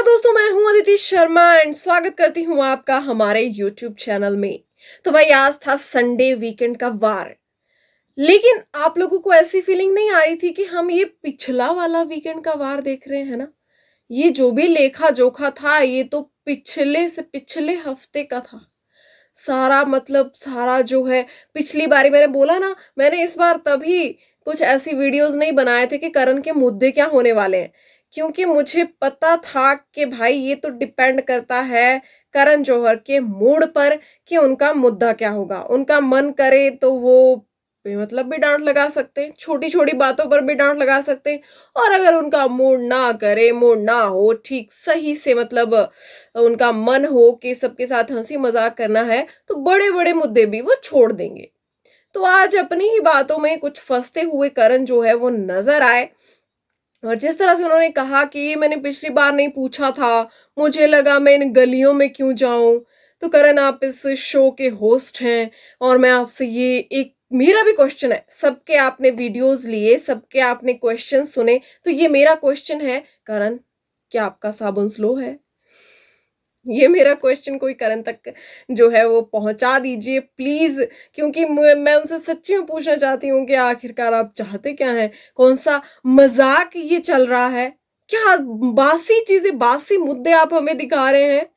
दोस्तों, मैं हूं अदिति शर्मा एंड स्वागत करती हूं आपका हमारे यूट्यूब चैनल में। तो भाई आज था संडे, वीकेंड का वार। लेकिन आप लोगों को ऐसी फीलिंग नहीं आ रही थी कि हम ये पिछला वाला वीकेंड का वार देख रहे हैं ना? ये जो भी लेखा जोखा था ये तो पिछले से पिछले हफ्ते का था। सारा मतलब सारा जो है, पिछली बारी मैंने बोला ना, मैंने इस बार तभी कुछ ऐसी वीडियोस नहीं बनाए थे कि करण के मुद्दे क्या होने वाले हैं, क्योंकि मुझे पता था कि भाई ये तो डिपेंड करता है करण जौहर के मूड पर कि उनका मुद्दा क्या होगा। उनका मन करे तो वो मतलब भी डांट लगा सकते हैं, छोटी छोटी बातों पर भी डांट लगा सकते हैं। और अगर उनका मूड ना करे, मूड ना हो ठीक सही से, मतलब उनका मन हो कि सबके साथ हंसी मजाक करना है, तो बड़े बड़े मुद्दे भी वो छोड़ देंगे। तो आज अपनी ही बातों में कुछ फंसते हुए करण जो है वो नजर आए। और जिस तरह से उन्होंने कहा कि ये मैंने पिछली बार नहीं पूछा था, मुझे लगा मैं इन गलियों में क्यों जाऊं। तो करण, आप इस शो के होस्ट हैं और मैं आपसे ये एक, मेरा भी क्वेश्चन है, सबके आपने वीडियोस लिए, सबके आपने क्वेश्चन सुने, तो ये मेरा क्वेश्चन है करण, क्या आपका साबुन स्लो है? ये मेरा क्वेश्चन कोई करण तक जो है वो पहुंचा दीजिए प्लीज, क्योंकि मैं उनसे सच्ची में पूछना चाहती हूँ कि आखिरकार आप चाहते क्या हैं? कौन सा मजाक ये चल रहा है? क्या बासी चीजें, बासी मुद्दे आप हमें दिखा रहे हैं?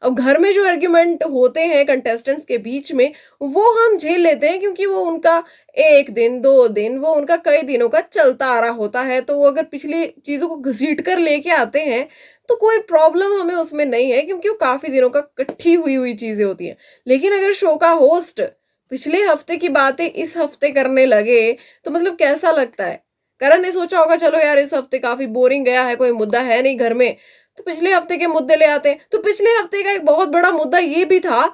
अब घर में जो आर्ग्यूमेंट होते हैं कंटेस्टेंट्स के बीच में, वो हम झेल लेते हैं, क्योंकि वो उनका एक दिन दो दिन, वो उनका कई दिनों का चलता आ रहा होता है। तो वो अगर पिछली चीजों को घसीट कर लेके आते हैं तो कोई प्रॉब्लम हमें उसमें नहीं है, क्योंकि वो काफी दिनों का इकट्ठी हुई हुई चीजें होती हैं। लेकिन अगर शो का होस्ट पिछले हफ्ते की बातें इस हफ्ते करने लगे तो मतलब कैसा लगता है? करण ने सोचा होगा चलो यार इस हफ्ते काफी बोरिंग गया है, कोई मुद्दा है नहीं घर में, तो पिछले हफ्ते के मुद्दे ले आते हैं। तो पिछले हफ्ते का एक बहुत बड़ा मुद्दा ये भी था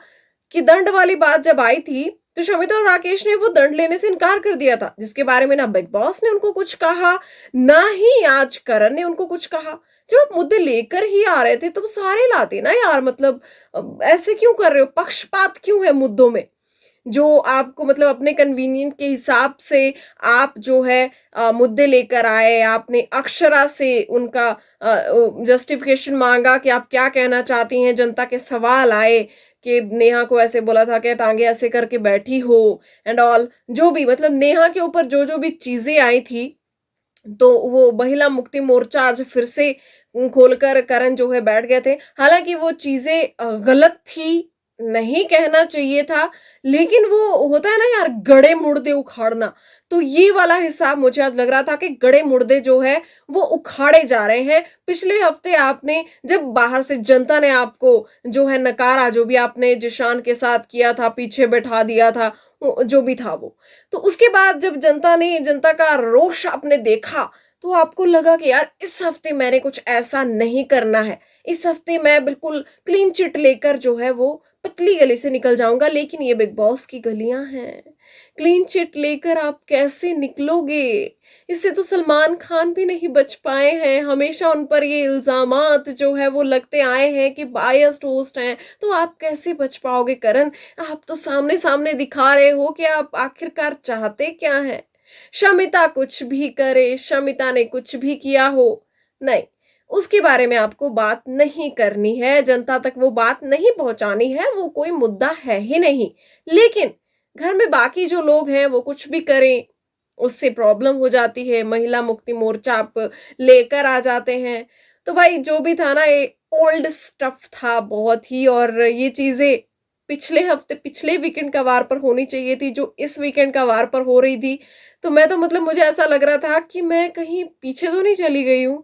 कि दंड वाली बात जब आई थी तो शमिता और राकेश ने वो दंड लेने से इनकार कर दिया था, जिसके बारे में ना बिग बॉस ने उनको कुछ कहा, ना ही आज करण ने उनको कुछ कहा। जब आप मुद्दे लेकर ही आ रहे थे तो सारे लाते ना यार, मतलब ऐसे क्यों कर रहे हो? पक्षपात क्यों है मुद्दों में? जो आपको मतलब अपने कन्वीनियंट के हिसाब से आप जो है मुद्दे लेकर आए, आपने अक्षरा से उनका जस्टिफिकेशन मांगा कि आप क्या कहना चाहती हैं। जनता के सवाल आए कि नेहा को ऐसे बोला था कि टांगे ऐसे करके बैठी हो एंड ऑल, जो भी मतलब नेहा के ऊपर जो जो भी चीजें आई थी, तो वो महिला मुक्ति मोर्चा आज फिर से खोलकर करण जो है बैठ गए थे। हालांकि वो चीजें गलत थी, नहीं कहना चाहिए था, लेकिन वो होता है ना यार, गड़े मुर्दे उखाड़ना, तो ये वाला हिसाब मुझे आज लग रहा था कि गड़े मुर्दे जो है वो उखाड़े जा रहे हैं। पिछले हफ्ते आपने जब बाहर से जनता ने आपको जो है नकारा, जो भी आपने जिशान के साथ किया था, पीछे बैठा दिया था, जो भी था वो, तो उसके बाद जब जनता का रोष आपने देखा, तो आपको लगा कि यार इस हफ्ते मैंने कुछ ऐसा नहीं करना है, इस हफ्ते मैं बिल्कुल क्लीन चिट लेकर जो है वो पतली गली से निकल जाऊंगा। लेकिन ये बिग बॉस की गलियां हैं, क्लीन चिट लेकर आप कैसे निकलोगे? इससे तो सलमान खान भी नहीं बच पाए हैं। हमेशा उन पर ये इल्जामात जो है वो लगते आए हैं कि बायस्ड होस्ट हैं, तो आप कैसे बच पाओगे करण? आप तो सामने सामने दिखा रहे हो कि आप आखिरकार चाहते क्या हैं। शमिता कुछ भी करे, शमिता ने कुछ भी किया हो, नहीं, उसके बारे में आपको बात नहीं करनी है, जनता तक वो बात नहीं पहुंचानी है, वो कोई मुद्दा है ही नहीं। लेकिन घर में बाकी जो लोग हैं वो कुछ भी करें, उससे प्रॉब्लम हो जाती है। महिला मुक्ति मोर्चा आप लेकर आ जाते हैं, तो भाई जो भी था ना, ये ओल्ड स्टफ था बहुत ही। और ये चीजें पिछले हफ्ते, पिछले वीकेंड का वार पर होनी चाहिए थी, जो इस वीकेंड का वार पर हो रही थी। तो मैं तो मतलब मुझे ऐसा लग रहा था कि मैं कहीं पीछे तो नहीं चली गई हूँ,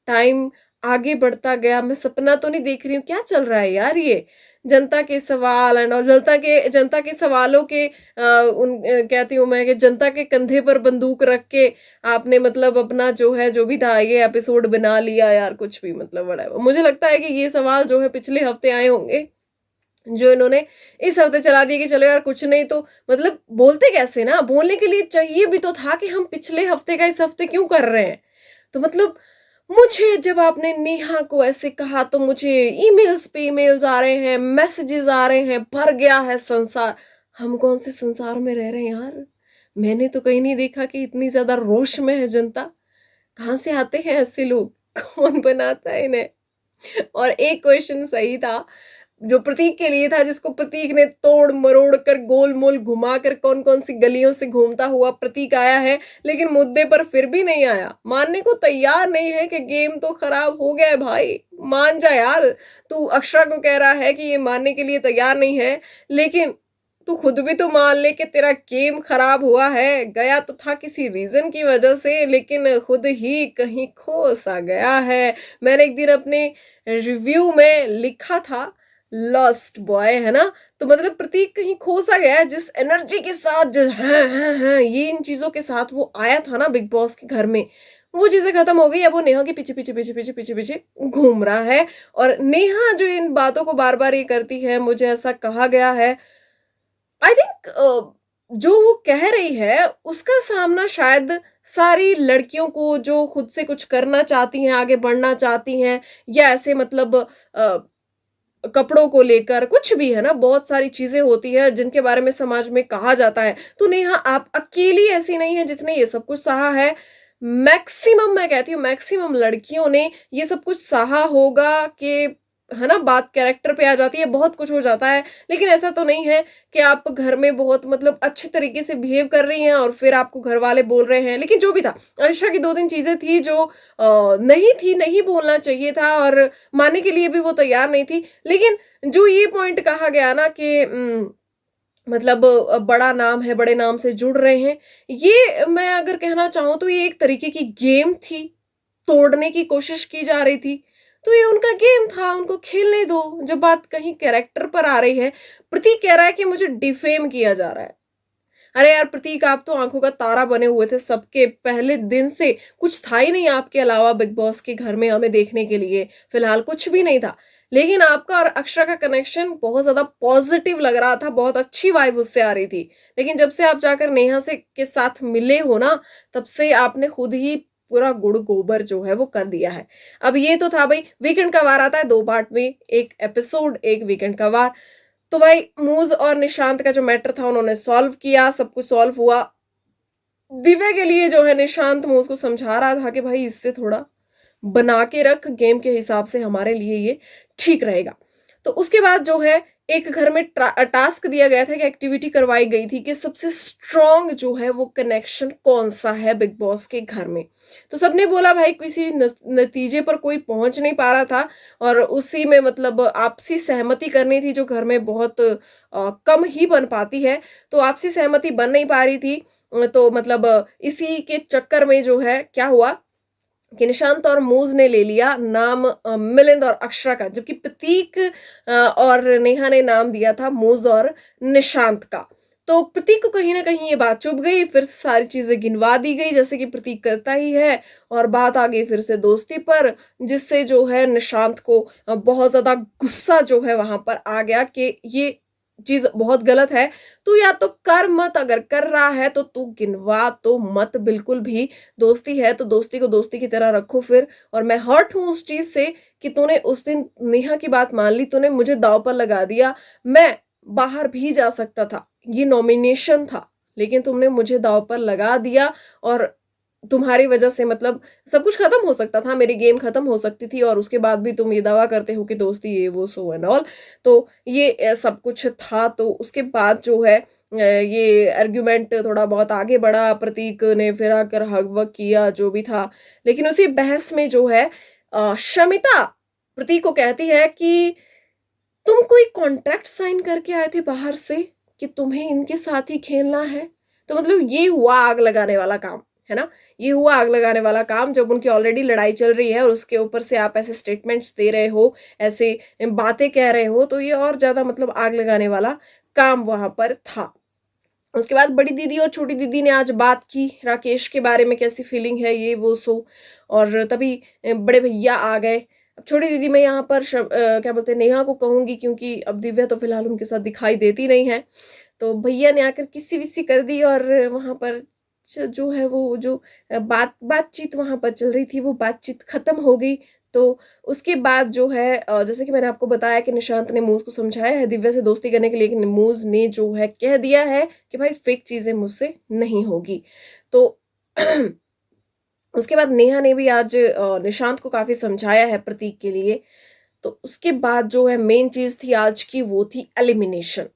टाइम आगे बढ़ता गया, मैं सपना तो नहीं देख रही हूँ, क्या चल रहा है यार? ये जनता के सवाल एंड और जनता के सवालों के कहती हूँ मैं कि जनता के कंधे पर बंदूक रख के आपने मतलब अपना जो है, जो भी था, ये एपिसोड बना लिया यार, कुछ भी मतलब बड़ा है। मुझे लगता है कि ये सवाल जो है पिछले हफ्ते आए होंगे, जो इन्होंने इस हफ्ते चला दिया कि चलो यार कुछ नहीं, तो मतलब बोलते कैसे ना, बोलने के लिए चाहिए भी तो था कि हम पिछले हफ्ते का इस हफ्ते क्यों कर रहे हैं। तो मतलब मुझे जब आपने नेहा को ऐसे कहा तो मुझे ईमेल्स पे ईमेल्स आ रहे हैं, मैसेजेस आ रहे हैं, भर गया है संसार। हम कौन से संसार में रह रहे हैं यार? मैंने तो कहीं नहीं देखा कि इतनी ज्यादा रोष में है जनता। कहाँ से आते हैं ऐसे लोग? कौन बनाता है इन्हें? और एक क्वेश्चन सही था जो प्रतीक के लिए था, जिसको प्रतीक ने तोड़ मरोड़ कर गोल मोल घुमा कर कौन कौन सी गलियों से घूमता हुआ प्रतीक आया है, लेकिन मुद्दे पर फिर भी नहीं आया, मानने को तैयार नहीं है कि गेम तो खराब हो गया है भाई। मान जा यार, तू अक्षरा को कह रहा है कि ये मानने के लिए तैयार नहीं है, लेकिन तू खुद भी तो मान ले कि तेरा गेम खराब हुआ है। गया तो था किसी रीजन की वजह से, लेकिन खुद ही कहीं खो सा गया है। मैंने एक दिन अपने रिव्यू में लिखा था लॉस्ट बॉय, है ना, तो मतलब प्रतीक कहीं खो सा गया है। जिस एनर्जी के साथ, जिस हाँ ये इन चीजों के साथ वो आया था ना बिग बॉस के घर में, वो चीजें खत्म हो गई। अब वो नेहा के पीछे पीछे पीछे पीछे पीछे पीछे घूम रहा है। और नेहा जो इन बातों को बार बार ये करती है, मुझे ऐसा कहा गया है, आई थिंक जो वो कह रही है उसका सामना शायद सारी लड़कियों को जो खुद से कुछ करना चाहती हैं, आगे बढ़ना चाहती हैं, या ऐसे मतलब कपड़ों को लेकर कुछ भी, है ना, बहुत सारी चीजें होती है जिनके बारे में समाज में कहा जाता है। तो नेहा आप अकेली ऐसी नहीं है जिसने ये सब कुछ सहा है। मैक्सिमम, मैं कहती हूँ मैक्सिमम लड़कियों ने ये सब कुछ सहा होगा कि, है ना, बात कैरेक्टर पे आ जाती है, बहुत कुछ हो जाता है। लेकिन ऐसा तो नहीं है कि आप घर में बहुत मतलब अच्छे तरीके से बिहेव कर रही हैं और फिर आपको घर वाले बोल रहे हैं। लेकिन जो भी था, आयशा की दो तीन चीजें थी जो नहीं थी, नहीं बोलना चाहिए था, और मानने के लिए भी वो तैयार नहीं थी। लेकिन जो ये पॉइंट कहा गया ना कि मतलब बड़ा नाम है, बड़े नाम से जुड़ रहे हैं, ये मैं अगर कहना चाहूँ तो ये एक तरीके की गेम थी, तोड़ने की कोशिश की जा रही थी। तो ये उनका गेम था, उनको खेलने दो। जब बात कहीं कैरेक्टर पर आ रही है, प्रतीक कह रहा है कि मुझे डिफेम किया जा रहा है। अरे यार प्रतीक, आप तो आंखों का तारा बने हुए थे सबके पहले दिन से, कुछ था ही नहीं आपके अलावा बिग बॉस के घर में हमें देखने के लिए, फिलहाल कुछ भी नहीं था। लेकिन आपका और अक्षरा का कनेक्शन बहुत ज्यादा पॉजिटिव लग रहा था, बहुत अच्छी वाइब उससे आ रही थी। लेकिन जब से आप जाकर नेहा से के साथ मिले हो ना, तब से आपने खुद ही पूरा गुड़ गोबर जो है वो कर दिया है। अब ये तो था भाई, वीकेंड का वार आता है दो पार्ट में, एक एपिसोड एक वीकेंड का वार। तो भाई मूज और निशांत का जो मैटर था उन्होंने सॉल्व किया, सब कुछ सॉल्व हुआ। दिव्या के लिए जो है निशांत मूज को समझा रहा था कि भाई इससे थोड़ा बना के रख, गेम के हिसाब से हमारे लिए ये ठीक रहेगा। तो उसके बाद जो है एक घर में टास्क दिया गया था कि एक्टिविटी करवाई गई थी कि सबसे स्ट्रांग जो है वो कनेक्शन कौन सा है बिग बॉस के घर में। तो सबने बोला भाई किसी नतीजे पर कोई पहुंच नहीं पा रहा था, और उसी में मतलब आपसी सहमति करनी थी जो घर में बहुत कम ही बन पाती है। तो आपसी सहमति बन नहीं पा रही थी। तो मतलब इसी के चक्कर में जो है क्या हुआ कि निशांत और मूज ने ले लिया नाम मिलिंद और अक्षरा का, जबकि प्रतीक और नेहा ने नाम दिया था मूज और निशांत का। तो प्रतीक को कहीं ना कहीं ये बात चुभ गई, फिर से सारी चीजें गिनवा दी गई जैसे कि प्रतीक करता ही है, और बात आ गई फिर से दोस्ती पर, जिससे जो है निशांत को बहुत ज्यादा गुस्सा जो है वहां पर आ गया कि ये चीज बहुत गलत है। तू या तो कर मत, अगर कर रहा है तो तू गिनवा तो मत बिल्कुल भी। दोस्ती है तो दोस्ती को दोस्ती की तरह रखो फिर। और मैं हर्ट हूं उस चीज से कि तूने उस दिन नेहा की बात मान ली, तूने मुझे दांव पर लगा दिया। मैं बाहर भी जा सकता था, ये नॉमिनेशन था, लेकिन तुमने मुझे दांव पर लगा दिया, और तुम्हारी वजह से मतलब सब कुछ खत्म हो सकता था, मेरी गेम खत्म हो सकती थी, और उसके बाद भी तुम ये दावा करते हो कि दोस्ती ये वो सो एंड ऑल। तो ये सब कुछ था। तो उसके बाद जो है ये आर्ग्यूमेंट थोड़ा बहुत आगे बढ़ा, प्रतीक ने फिर आकर हग वग किया जो भी था। लेकिन उसी बहस में जो है शमिता प्रतीक को कहती है कि तुम कोई कॉन्ट्रैक्ट साइन करके आए थे बाहर से कि तुम्हें इनके साथ ही खेलना है। तो मतलब ये हुआ आग लगाने वाला काम, है ना, ये हुआ आग लगाने वाला काम, जब उनकी ऑलरेडी लड़ाई चल रही है और उसके ऊपर से आप ऐसे स्टेटमेंट्स दे रहे हो, ऐसे बातें कह रहे हो, तो ये और ज्यादा मतलब आग लगाने वाला काम वहां पर था। उसके बाद बड़ी दीदी और छोटी दीदी ने आज बात की राकेश के बारे में, कैसी फीलिंग है ये वो सो, और तभी बड़े भैया आ गए। अब छोटी दीदी मैं यहाँ पर क्या बोलते हैं, नेहा को कहूंगी, क्योंकि अब दिव्या तो फिलहाल उनके साथ दिखाई देती नहीं है। तो भैया ने आकर किसी विसी कर दी, और वहां पर जो है वो जो बातचीत वहां पर चल रही थी वो बातचीत खत्म हो गई। तो उसके बाद जो है जैसे कि मैंने आपको बताया कि निशांत ने मूज को समझाया है दिव्या से दोस्ती करने के लिए, लेकिन मूज ने जो है कह दिया है कि भाई फेक चीजें मुझसे नहीं होगी। तो उसके बाद नेहा ने भी आज निशांत को काफी समझाया है प्रतीक के लिए। तो उसके बाद जो है मेन चीज थी आज की, वो थी एलिमिनेशन।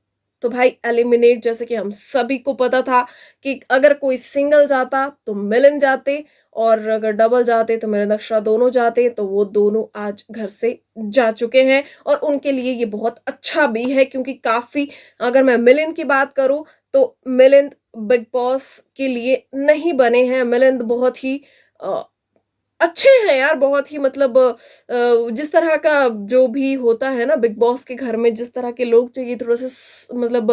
तो भाई एलिमिनेट, जैसे कि हम सभी को पता था कि अगर कोई सिंगल जाता तो मिलन जाते, और अगर डबल जाते तो मिलन अक्षरा दोनों जाते। तो वो दोनों आज घर से जा चुके हैं, और उनके लिए ये बहुत अच्छा भी है, क्योंकि काफी, अगर मैं मिलन की बात करूं तो मिलिंद बिग बॉस के लिए नहीं बने हैं। मिलिंद बहुत ही अ, अच्छे हैं यार, बहुत ही मतलब जिस तरह का जो भी होता है ना बिग बॉस के घर में, जिस तरह के लोग चाहिए, थोड़ा सा मतलब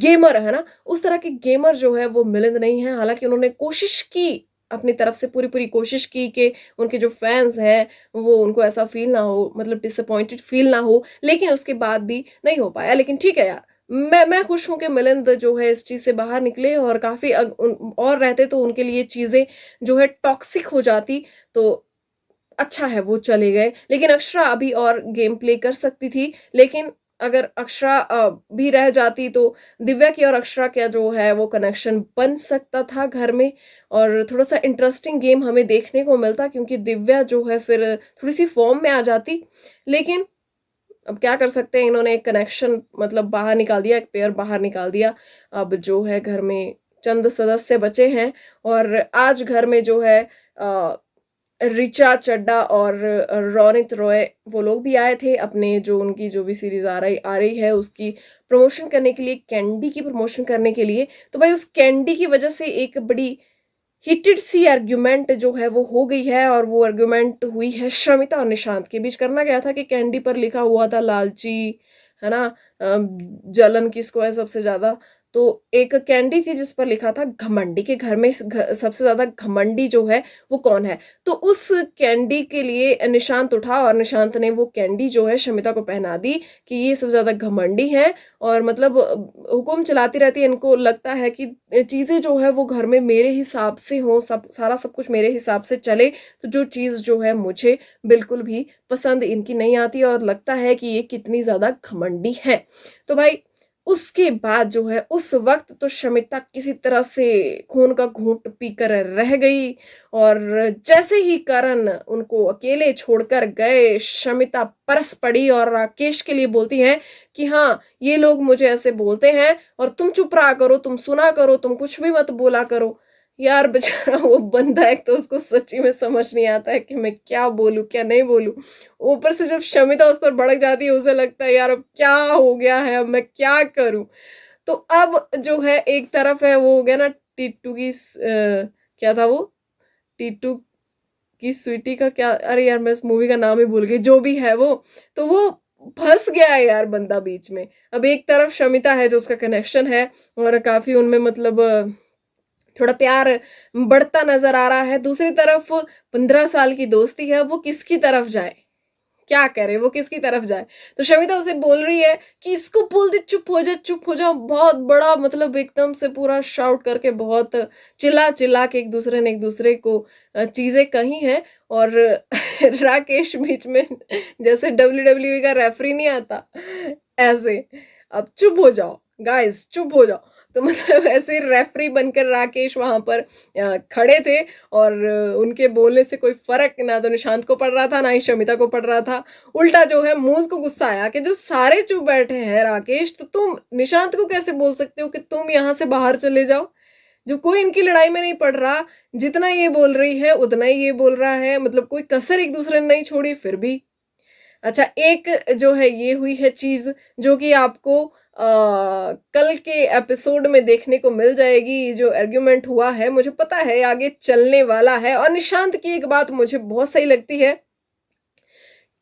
गेमर है ना, उस तरह के गेमर जो है वो मिलिंद नहीं है। हालांकि उन्होंने कोशिश की, अपनी तरफ से पूरी पूरी कोशिश की कि उनके जो फैंस हैं वो उनको ऐसा फील ना हो, मतलब डिसअपॉइंटेड फील ना हो, लेकिन उसके बाद भी नहीं हो पाया। लेकिन ठीक है यार, मैं खुश हूं कि मिलिंद जो है इस चीज से बाहर निकले, और काफी और रहते तो उनके लिए चीजें जो है टॉक्सिक हो जाती। तो अच्छा है वो चले गए, लेकिन अक्षरा अभी और गेम प्ले कर सकती थी। लेकिन अगर अक्षरा भी रह जाती तो दिव्या की और अक्षरा का जो है वो कनेक्शन बन सकता था घर में, और थोड़ा सा इंटरेस्टिंग गेम हमें देखने को मिलता, क्योंकि दिव्या जो है फिर थोड़ी सी फॉर्म में आ जाती। लेकिन अब क्या कर सकते हैं, इन्होंने एक कनेक्शन मतलब बाहर निकाल दिया, एक पेयर बाहर निकाल दिया। अब जो है घर में चंद सदस्य बचे हैं, और आज घर में जो है रिचा चड्डा और रोनित रॉय, वो लोग भी आए थे अपने, जो उनकी जो भी सीरीज आ रही है उसकी प्रमोशन करने के लिए, कैंडी की प्रमोशन करने के लिए। तो भाई उस कैंडी की वजह से एक बड़ी हीटेड सी आर्ग्यूमेंट जो है वो हो गई है, और वो आर्ग्यूमेंट हुई है शमिता और निशांत के बीच। करना क्या था कि कैंडी पर लिखा हुआ था लालची, है ना, जलन किसको है सबसे ज्यादा, तो एक कैंडी थी जिस पर लिखा था घमंडी, के घर में सबसे ज्यादा घमंडी जो है वो कौन है। तो उस कैंडी के लिए निशांत उठा, और निशांत ने वो कैंडी जो है शमिता को पहना दी कि ये सबसे ज्यादा घमंडी है, और मतलब हुकुम चलाती रहती है, इनको लगता है कि चीजें जो है वो घर में मेरे हिसाब से हो, सब कुछ मेरे हिसाब से चले। तो जो चीज जो है मुझे बिल्कुल भी पसंद इनकी नहीं आती, और लगता है कि ये कितनी ज्यादा घमंडी है। तो भाई उसके बाद जो है उस वक्त तो शमिता किसी तरह से खून का घूंट पीकर रह गई, और जैसे ही करण उनको अकेले छोड़कर गए, शमिता परस पड़ी और राकेश के लिए बोलती है कि हाँ, ये लोग मुझे ऐसे बोलते हैं और तुम चुप रहा करो, तुम सुना करो, तुम कुछ भी मत बोला करो। यार बेचारा वो बंदा, एक तो उसको सच्ची में समझ नहीं आता है कि मैं क्या बोलूं क्या नहीं बोलूं, ऊपर से जब शमिता उस पर भड़क जाती है, उसे लगता है यार अब क्या हो गया है, अब मैं क्या करूं। तो अब जो है एक तरफ है वो हो गया ना टीटू की क्या था वो, टीटू की स्वीटी का क्या, अरे यार मैं उस मूवी का नाम ही भूल गई, जो भी है वो, तो वो फंस गया है यार बंदा बीच में। अब एक तरफ शमिता है जो उसका कनेक्शन है, और काफी उनमें मतलब थोड़ा प्यार बढ़ता नजर आ रहा है, दूसरी तरफ 15 साल की दोस्ती है, वो किसकी तरफ जाए, क्या करे, वो किसकी तरफ जाए। तो शमिता उसे बोल रही है कि इसको बोल दे चुप हो जा, चुप हो जा, बहुत बड़ा मतलब एकदम से पूरा शाउट करके, बहुत चिल्ला चिल्ला के एक दूसरे ने एक दूसरे को चीजें कही हैं। और राकेश बीच में जैसे WWE का रेफरी नहीं आता ऐसे, अब चुप हो जाओ गाइस, चुप हो जाओ। तो मतलब ऐसे रेफरी बनकर राकेश वहां पर खड़े थे, और उनके बोलने से कोई फर्क ना तो निशांत को पड़ रहा था ना ही शमिता को पड़ रहा था। उल्टा जो है मूज को गुस्सा आया कि जब सारे चुप बैठे हैं राकेश, तो तुम निशांत को कैसे बोल सकते हो कि तुम यहाँ से बाहर चले जाओ, जो कोई इनकी लड़ाई में नहीं पड़ रहा, जितना ये बोल रही है उतना ही ये बोल रहा है, मतलब कोई कसर एक दूसरे ने नहीं छोड़ी फिर भी। अच्छा, एक जो है ये हुई है चीज जो कि आपको कल के एपिसोड में देखने को मिल जाएगी। जो आर्ग्यूमेंट हुआ है मुझे पता है आगे चलने वाला है, और निशांत की एक बात मुझे बहुत सही लगती है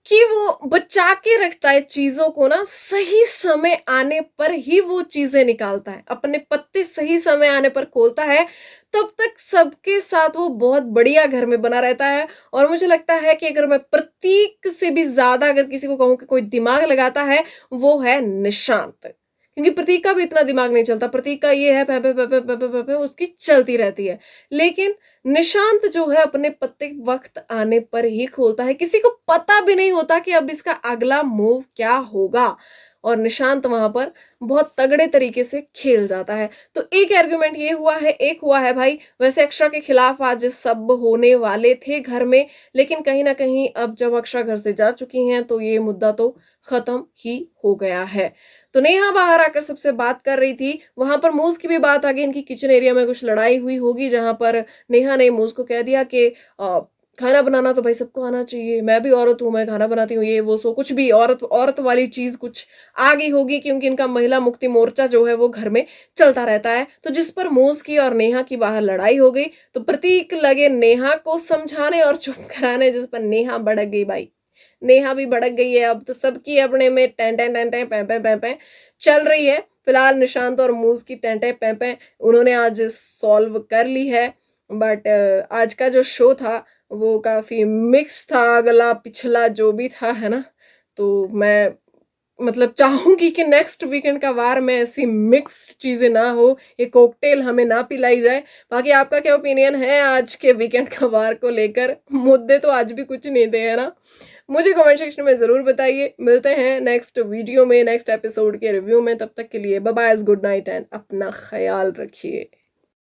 कि वो बचा के रखता है चीजों को ना, सही समय आने पर ही वो चीजें निकालता है, अपने पत्ते सही समय आने पर खोलता है, तब तक सबके साथ वो बहुत बढ़िया घर में बना रहता है। और मुझे लगता है कि अगर मैं प्रतीक से भी ज्यादा अगर किसी को कहूं कि कोई दिमाग लगाता है, वो है निशांत, क्योंकि प्रतीक का भी इतना दिमाग नहीं चलता। प्रतीक का ये है पे पे पे पे पे पे पे उसकी चलती रहती है, लेकिन निशांत जो है अपने पत्ते वक्त आने पर ही खोलता है, किसी को पता भी नहीं होता कि अब इसका अगला मूव क्या होगा। और निशांत वहां पर बहुत तगड़े तरीके से खेल जाता है। तो एक आर्गुमेंट ये हुआ है, एक हुआ है भाई वैसे अक्षरा के खिलाफ आज सब होने वाले थे घर में, लेकिन कहीं ना कहीं अब जब अक्षरा घर से जा चुकी हैं तो ये मुद्दा तो खत्म ही हो गया है। तो नेहा बाहर आकर सबसे बात कर रही थी, वहां पर मूज की भी बात आ गई, इनकी किचन एरिया में कुछ लड़ाई हुई होगी जहां पर नेहा ने मूज को कह दिया कि खाना बनाना तो भाई सबको आना चाहिए, मैं भी औरत हूं, मैं खाना बनाती हूँ, ये वो सो कुछ भी औरत औरत वाली चीज कुछ आ गई होगी, क्योंकि इनका महिला मुक्ति मोर्चा जो है वो घर में चलता रहता है। तो जिस पर मूज की और नेहा की बाहर लड़ाई हो गई, तो प्रतीक लगे नेहा को समझाने और चुप कराने, जिस पर नेहा भड़क गई भाई। नेहा भी भड़क गई है, अब तो सबकी अपने में टें टें टें टें पै पै पै पै चल रही है। फिलहाल निशांत और मूज की टें टें पै पै उन्होंने आज सॉल्व कर ली है। बट आज का जो शो था वो काफी मिक्स था, अगला पिछला जो भी था, है ना। तो मैं मतलब चाहूंगी कि नेक्स्ट वीकेंड का वार में ऐसी मिक्स चीजें ना हो, ये कॉकटेल हमें ना पिलाई जाए। बाकी आपका क्या ओपिनियन है आज के वीकेंड का वार को लेकर? मुद्दे तो आज भी कुछ नहीं थे, है ना। मुझे कमेंट सेक्शन में जरूर बताइए। मिलते हैं नेक्स्ट वीडियो में, नेक्स्ट एपिसोड के रिव्यू में। तब तक के लिए bye bye, good night and अपना ख्याल रखिए।